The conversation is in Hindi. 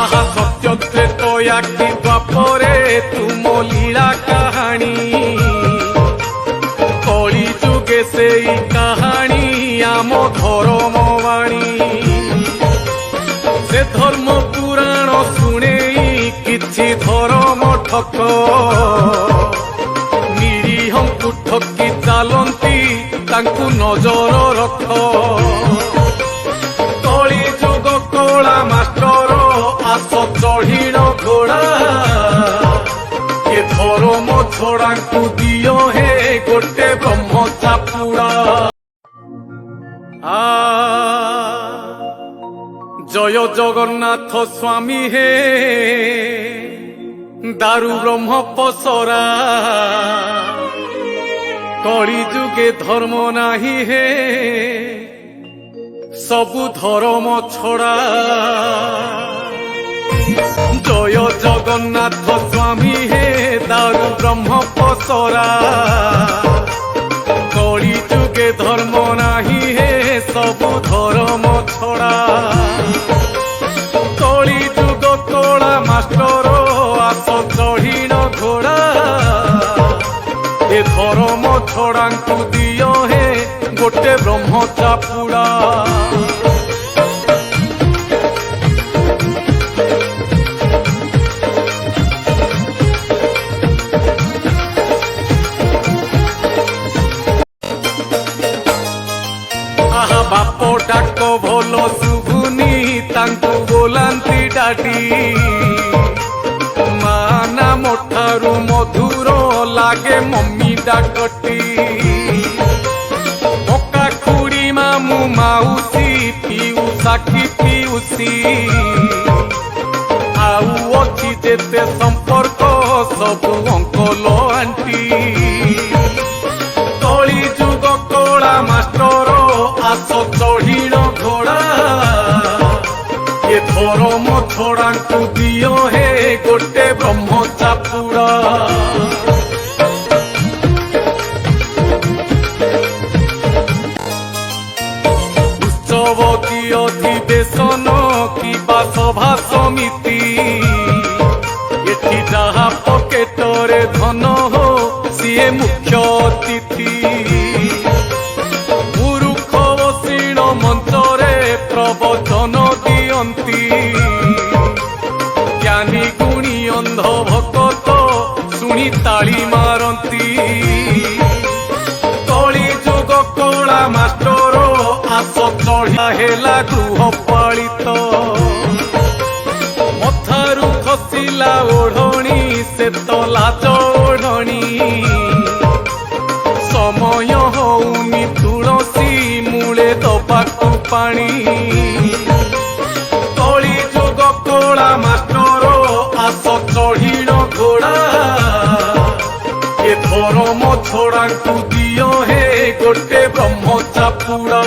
आहा सत्य त्रेतया कि द्वापरे तुम लीला कहानी कली जुगे से कहानी आम धर्मवाणी से धर्म पुराण शुणे किछि धर्म ठक निरीह ठकी चलती तांकु नजर रख कली जुग कला मास्टर आस चढ़ीण घोड़ा ये धर्म छोड़ा को दियो हे गोटे ब्रह्म चापुड़ा जय जगन्नाथ स्वामी हे दारु ब्रह्म पसरा कली जुगे धर्म नाही हे सबु धर्म छोड़ा जय जगन्नाथ स्वामी हे दारु ब्रह्म पसरा कली जुगे धर्म नाही हे सबु धर्म छोड़ा कली जुग कला मास्टर आस चढ़ीण घोड़ा ए धर्म छोड़ा को दियो हे गोटे ब्रह्म चापुड़ा आहा बाप डाक भल शुभुनी तांकु बोलांती डाडी माना मोठारू मधुर लागे मम्मी डाकटी मका खुड़ी मामू माउसी पिउसा की पिउसी आउ अच्छी जेते संपर्क सब अंकल आंटी कली जुग कला मास्टर आस चढ़ीण घोड़ा ये धर्म छोड़ा को दियो हे गोटे ब्रह्म चापुड़ा उत्सव की अधिवेशन की सभा समिति एठी जहा पकेटरे धन हो सीए मुख्य अतिथि मंचरे प्रवचन दियंती ज्ञानी गुणी अंध भक्त शुणी ताली मारती कली जुग कला मास्टर आस चढ़ा हेला गृहपालित मथारू खसिला ओढ़णी से तो लाज ओढ़णी समय हौनी तुलसी मूले दबाकू पानी कली जुग कला मास्टर आस चढ़ीण घोड़ा ये धर्म छोड़ा को दियो हे गोटे ब्रह्म चापुड़ा।